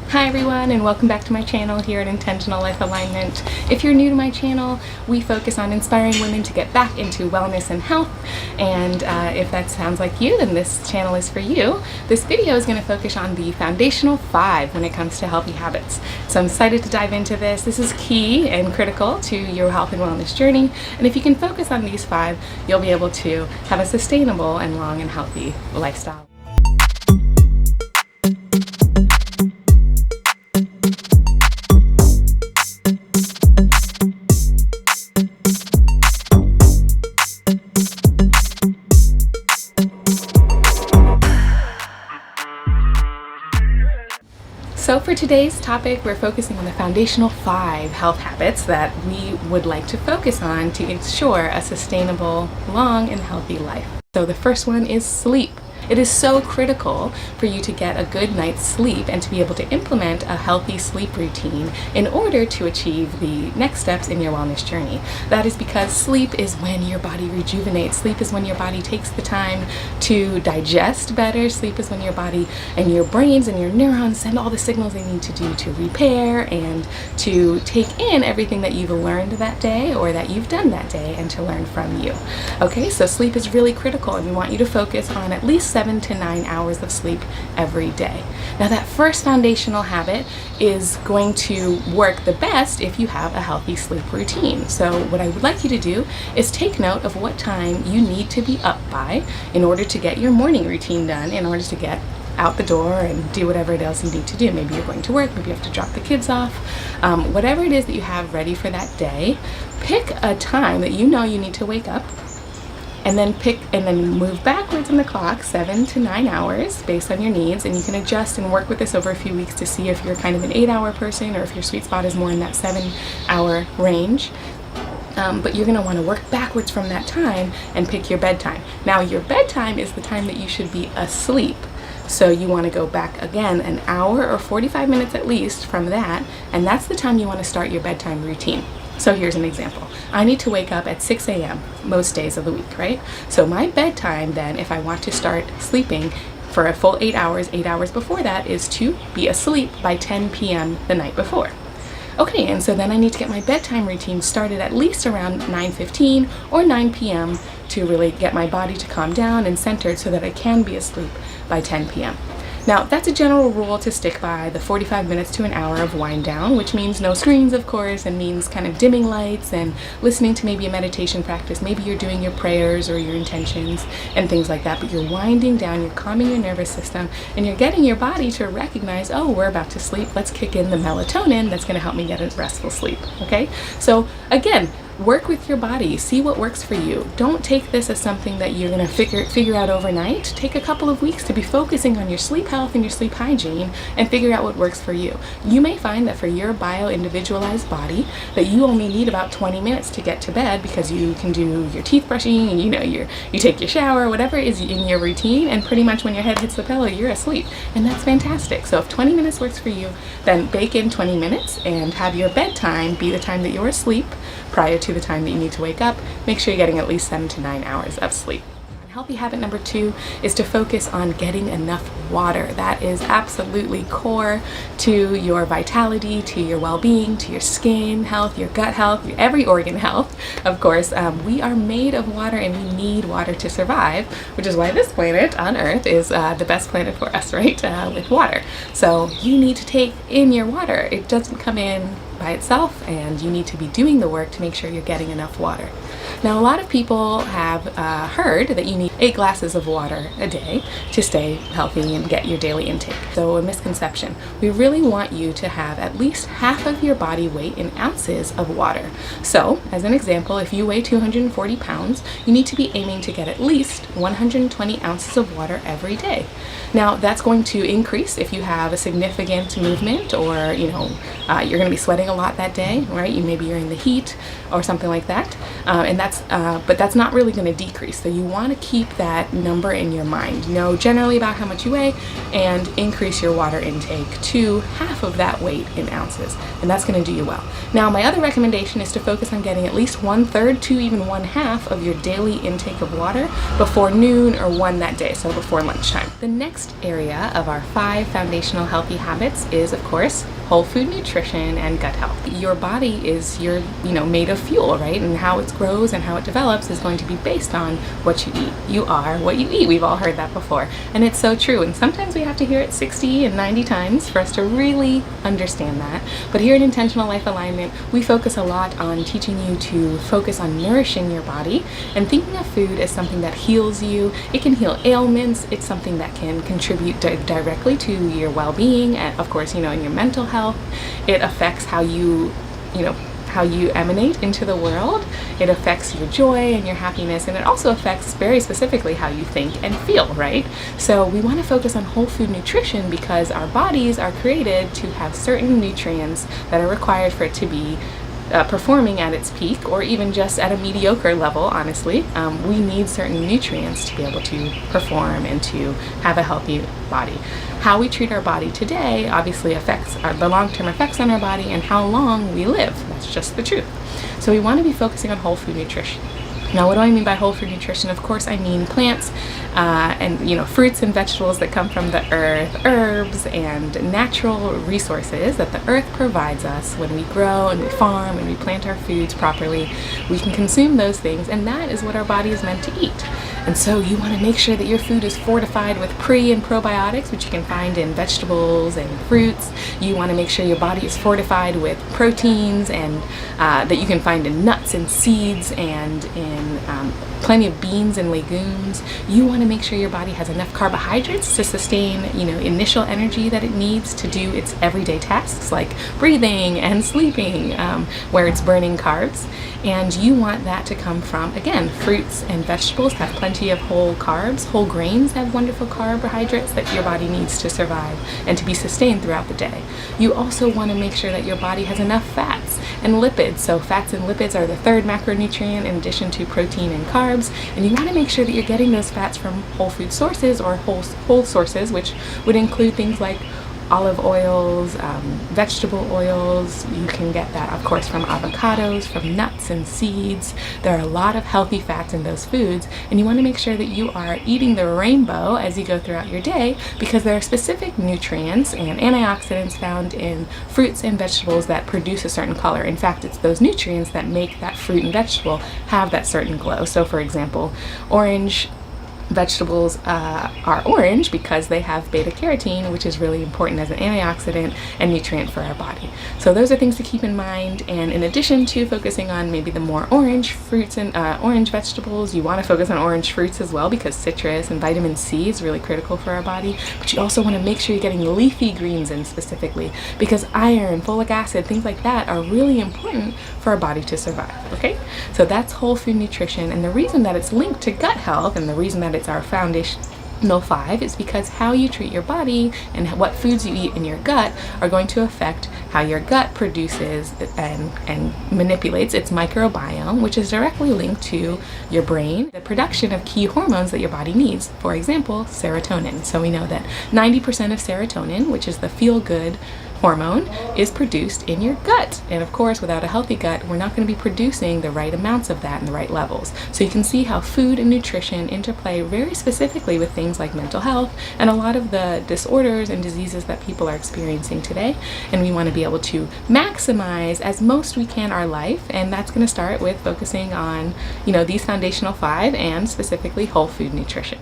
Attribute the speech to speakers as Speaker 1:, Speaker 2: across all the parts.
Speaker 1: Hi everyone, and welcome back to my channel here at Intentional Life Alignment. If you're new to my channel, we focus on inspiring women to get back into wellness and health, and if that sounds like you, then this channel is for you. This video is going to focus on the foundational 5 when it comes to healthy habits. So I'm excited to dive into this. This is key and critical to your health and wellness journey, and if you can focus on these 5, you'll be able to have a sustainable and long and healthy lifestyle. So for today's topic, we're focusing on the foundational 5 health habits that we would like to focus on to ensure a sustainable, long, and healthy life. So the first one is sleep. It is so critical for you to get a good night's sleep and to be able to implement a healthy sleep routine in order to achieve the next steps in your wellness journey. That is because sleep is when your body rejuvenates. Sleep is when your body takes the time to digest better. Sleep is when your body and your brains and your neurons send all the signals they need to do to repair and to take in everything that you've learned that day or that you've done that day and to learn from you. Okay, so sleep is really critical, and we want you to focus on at least 7 to 9 hours of sleep every day. Now that first foundational habit is going to work the best if you have a healthy sleep routine. So what I would like you to do is take note of what time you need to be up by in order to get your morning routine done, in order to get out the door and do whatever it else you need to do. Maybe you're going to work, maybe you have to drop the kids off. Whatever it is that you have ready for that day, pick a time that you know you need to wake up, and then move backwards on the clock 7 to 9 hours based on your needs, and you can adjust and work with this over a few weeks to see if you're kind of an 8-hour person or if your sweet spot is more in that 7-hour range. But you're going to want to work backwards from that time and pick your bedtime. Now your bedtime is the time that you should be asleep. So you want to go back again an hour or 45 minutes at least from that, and that's the time you want to start your bedtime routine. So here's an example. I need to wake up at 6 a.m. most days of the week, right? So my bedtime then, if I want to start sleeping for a full 8 hours before that, is to be asleep by 10 p.m. the night before. Okay, and so then I need to get my bedtime routine started at least around 9:15 or 9 p.m. to really get my body to calm down and centered so that I can be asleep by 10 p.m. Now, that's a general rule to stick by, the 45 minutes to an hour of wind down, which means no screens, of course, and means kind of dimming lights and listening to maybe a meditation practice. Maybe you're doing your prayers or your intentions and things like that, but you're winding down, you're calming your nervous system, and you're getting your body to recognize, oh, we're about to sleep. Let's kick in the melatonin that's going to help me get a restful sleep, okay? So, again, work with your body, see what works for you. Don't take this as something that you're going to figure out overnight. Take a couple of weeks to be focusing on your sleep health and your sleep hygiene and figure out what works for you. You may find that for your bio-individualized body that you only need about 20 minutes to get to bed because you can do your teeth brushing and you take your shower, whatever is in your routine, and pretty much when your head hits the pillow, you're asleep. And that's fantastic. So if 20 minutes works for you, then bake in 20 minutes and have your bedtime be the time that you're asleep prior to the time that you need to wake up. Make sure you're getting at least 7 to 9 hours of sleep. Healthy habit number 2 is to focus on getting enough water. That is absolutely core to your vitality, to your well-being, to your skin health, your gut health, every organ health. Of course, we are made of water and we need water to survive, which is why this planet on Earth is the best planet for us, right? With water. So you need to take in your water. It doesn't come in by itself, and you need to be doing the work to make sure you're getting enough water. Now, a lot of people have heard that you need 8 glasses of water a day to stay healthy and get your daily intake. So a misconception. We really want you to have at least half of your body weight in ounces of water. So, as an example, if you weigh 240 pounds, you need to be aiming to get at least 120 ounces of water every day. Now, that's going to increase if you have a significant movement or, you're going to be sweating a lot that day, right? Maybe you're in the heat or something like that. And that's but that's not really going to decrease. So you want to keep that number in your mind. Know generally about how much you weigh and increase your water intake to half of that weight in ounces, and that's going to do you well. Now, my other recommendation is to focus on getting at least 1/3 to even 1/2 of your daily intake of water before noon or 1 that day, so before lunchtime. The next area of our 5 foundational healthy habits is, of course, whole food nutrition and gut health. Your body is made of fuel, right? And how it grows and how it develops is going to be based on what you eat. You are what you eat. We've all heard that before. And it's so true. And sometimes we have to hear it 60 and 90 times for us to really understand that. But here at Intentional Life Alignment, we focus a lot on teaching you to focus on nourishing your body and thinking of food as something that heals you. It can heal ailments. It's something that can contribute directly to your well-being and, of course, in your mental health. It affects how you emanate into the world. It affects your joy and your happiness, and it also affects very specifically how you think and feel, right? So we want to focus on whole food nutrition because our bodies are created to have certain nutrients that are required for it to be performing at its peak, or even just at a mediocre level, honestly. We need certain nutrients to be able to perform and to have a healthy body. How we treat our body today obviously affects the long-term effects on our body and how long we live. That's just the truth. So we want to be focusing on whole food nutrition. Now, what do I mean by whole food nutrition? Of course, I mean plants and fruits and vegetables that come from the earth, herbs and natural resources that the earth provides us. When we grow and we farm and we plant our foods properly, we can consume those things, and that is what our body is meant to eat. And so you want to make sure that your food is fortified with pre and probiotics, which you can find in vegetables and fruits. You want to make sure your body is fortified with proteins and that you can find in nuts and seeds and in plenty of beans and legumes. You want to make sure your body has enough carbohydrates to sustain, initial energy that it needs to do its everyday tasks like breathing and sleeping, where it's burning carbs. And you want that to come from, again, fruits and vegetables have plenty of whole carbs. Whole grains have wonderful carbohydrates that your body needs to survive and to be sustained throughout the day. You also want to make sure that your body has enough fats and lipids. So fats and lipids are the third macronutrient in addition to protein and carbs. And you want to make sure that you're getting those fats from whole food sources or whole sources, which would include things like olive oils, vegetable oils. You can get that, of course, from avocados, from nuts and seeds. There are a lot of healthy fats in those foods, and you want to make sure that you are eating the rainbow as you go throughout your day, because there are specific nutrients and antioxidants found in fruits and vegetables that produce a certain color. In fact, it's those nutrients that make that fruit and vegetable have that certain glow. So, for example, orange vegetables are orange because they have beta carotene, which is really important as an antioxidant and nutrient for our body. So those are things to keep in mind. And in addition to focusing on maybe the more orange fruits and orange vegetables, you want to focus on orange fruits as well, because citrus and vitamin C is really critical for our body. But you also want to make sure you're getting leafy greens in specifically, because iron, folic acid, things like that are really important for our body to survive. Okay, so that's whole food nutrition, and the reason that it's linked to gut health and the reason that it's our foundational 5 is because how you treat your body and what foods you eat in your gut are going to affect how your gut produces and manipulates its microbiome, which is directly linked to your brain, the production of key hormones that your body needs. For example, serotonin. So we know that 90% of serotonin, which is the feel-good hormone, is produced in your gut. And of course, without a healthy gut, we're not going to be producing the right amounts of that in the right levels. So you can see how food and nutrition interplay very specifically with things like mental health and a lot of the disorders and diseases that people are experiencing today. And we want to be able to maximize as most we can our life, and that's going to start with focusing on, these foundational 5 and specifically whole food nutrition.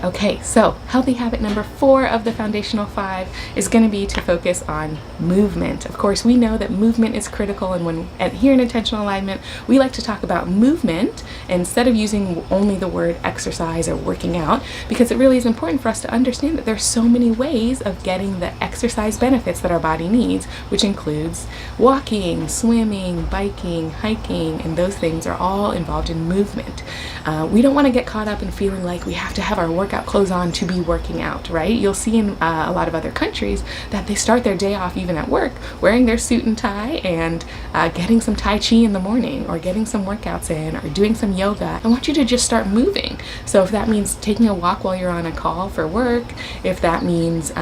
Speaker 1: Okay, so healthy habit number 4 of the foundational 5 is going to be to focus on movement. Of course, we know that movement is critical, and here in Intentional Alignment, we like to talk about movement instead of using only the word exercise or working out, because it really is important for us to understand that there's so many ways of getting the exercise benefits that our body needs, which includes walking, swimming, biking, hiking, and those things are all involved in movement. We don't want to get caught up in feeling like we have to have our workout workout clothes on to be working out, right? You'll see in a lot of other countries that they start their day off even at work wearing their suit and tie and getting some Tai Chi in the morning, or getting some workouts in, or doing some yoga. I want you to just start moving. So if that means taking a walk while you're on a call for work, if that means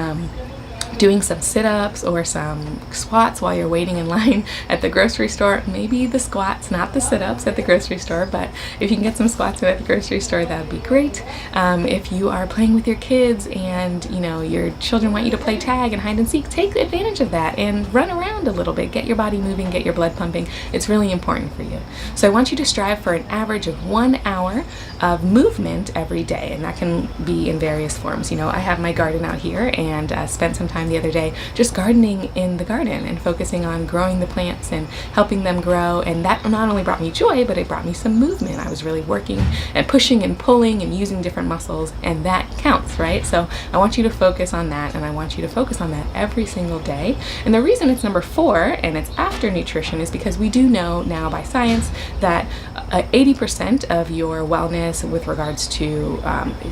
Speaker 1: doing some sit-ups or some squats while you're waiting in line at the grocery store, maybe the squats, not the sit-ups at the grocery store, but if you can get some squats in at the grocery store, that would be great. If you are playing with your kids and your children want you to play tag and hide and seek, take advantage of that and run around a little bit. Get your body moving, get your blood pumping. It's really important for you. So I want you to strive for an average of 1 hour of movement every day, and that can be in various forms. I have my garden out here, and spent some time the other day just gardening in the garden and focusing on growing the plants and helping them grow, and that not only brought me joy, but it brought me some movement. I was really working and pushing and pulling and using different muscles, and that counts, right? So I want you to focus on that, and I want you to focus on that every single day. And the reason it's number 4 and it's after nutrition is because we do know now by science that 80% of your wellness with regards to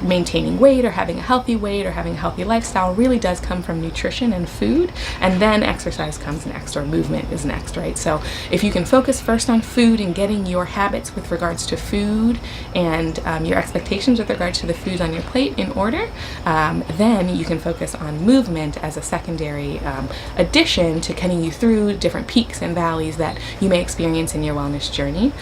Speaker 1: maintaining weight or having a healthy weight or having a healthy lifestyle really does come from nutrition and food, and then exercise comes next, or movement is next, right? So if you can focus first on food and getting your habits with regards to food and your expectations with regards to the foods on your plate in order, then you can focus on movement as a secondary addition to getting you through different peaks and valleys that you may experience in your wellness journey.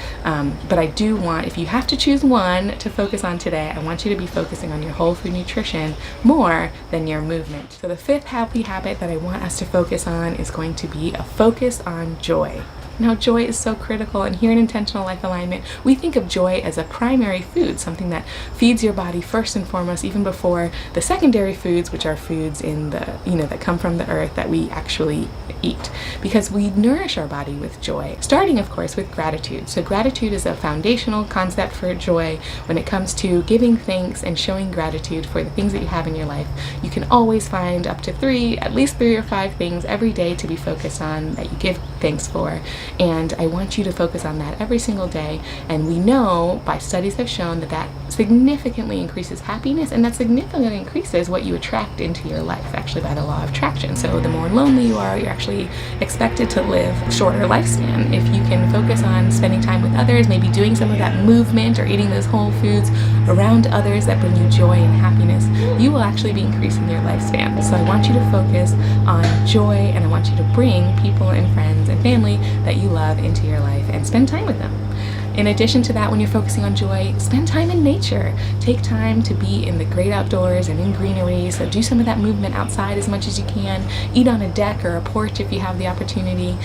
Speaker 1: But I do want, if you have to choose one to focus on today, I want you to be focusing on your whole food nutrition more than your movement. So the 5th healthy habit that I want us to focus on is going to be a focus on joy. Now, joy is so critical, and here in Intentional Life Alignment, we think of joy as a primary food, something that feeds your body first and foremost, even before the secondary foods, which are foods in the, that come from the earth that we actually eat, because we nourish our body with joy, starting, of course, with gratitude. So gratitude is a foundational concept for joy when it comes to giving thanks and showing gratitude for the things that you have in your life. You can always find up to at least 3 or 5 things every day to be focused on that you give thanks for. And I want you to focus on that every single day. And we know by studies have shown that that significantly increases happiness, and that significantly increases what you attract into your life, actually by the law of attraction. So the more lonely you are, you're actually expected to live a shorter lifespan. If you can focus on spending time with others, maybe doing some of that movement or eating those whole foods around others that bring you joy and happiness, you will actually be increasing your lifespan. So I want you to focus on joy, and I want you to bring people and friends and family that you love into your life and spend time with them. In addition to that, when you're focusing on joy, spend time in nature. Take time to be in the great outdoors and in greenery. So do some of that movement outside as much as you can. Eat on a deck or a porch if you have the opportunity.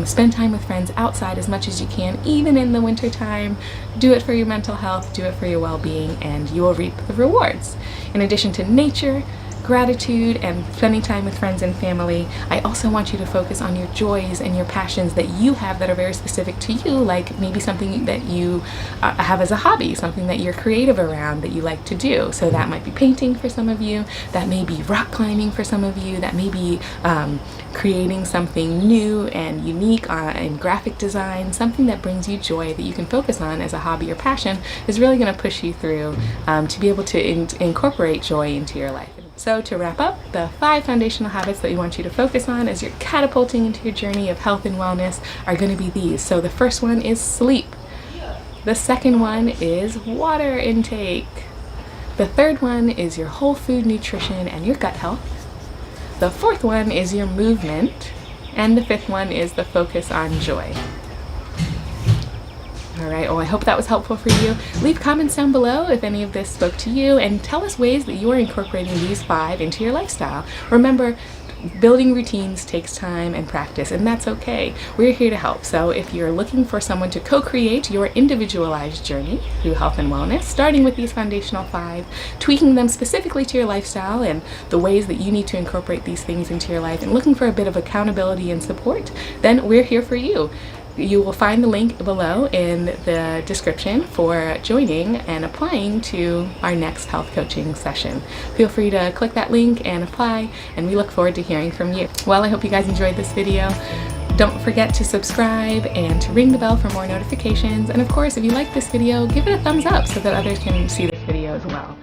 Speaker 1: Spend time with friends outside as much as you can, even in the winter time. Do it for your mental health, do it for your well-being, and you will reap the rewards. In addition to nature, gratitude, and spending time with friends and family, I also want you to focus on your joys and your passions that you have that are very specific to you, like maybe something that you have as a hobby, something that you're creative around that you like to do. So that might be painting for some of you, that may be rock climbing for some of you, that may be creating something new and unique in graphic design. Something that brings you joy that you can focus on as a hobby or passion is really going to push you through to be able to incorporate joy into your life. So to wrap up, the 5 foundational habits that we want you to focus on as you're catapulting into your journey of health and wellness are going to be these. So the first one is sleep. The second one is water intake. The third one is your whole food nutrition and your gut health. The fourth one is your movement. And the 5th one is the focus on joy. All right, well, I hope that was helpful for you. Leave comments down below if any of this spoke to you, and tell us ways that you are incorporating these 5 into your lifestyle. Remember, building routines takes time and practice, and that's okay. We're here to help. So if you're looking for someone to co-create your individualized journey through health and wellness, starting with these foundational 5, tweaking them specifically to your lifestyle and the ways that you need to incorporate these things into your life, and looking for a bit of accountability and support, then we're here for you. You will find the link below in the description for joining and applying to our next health coaching session. Feel free to click that link and apply, and we look forward to hearing from you. Well, I hope you guys enjoyed this video. Don't forget to subscribe and to ring the bell for more notifications. And of course, if you like this video, give it a thumbs up so that others can see this video as well.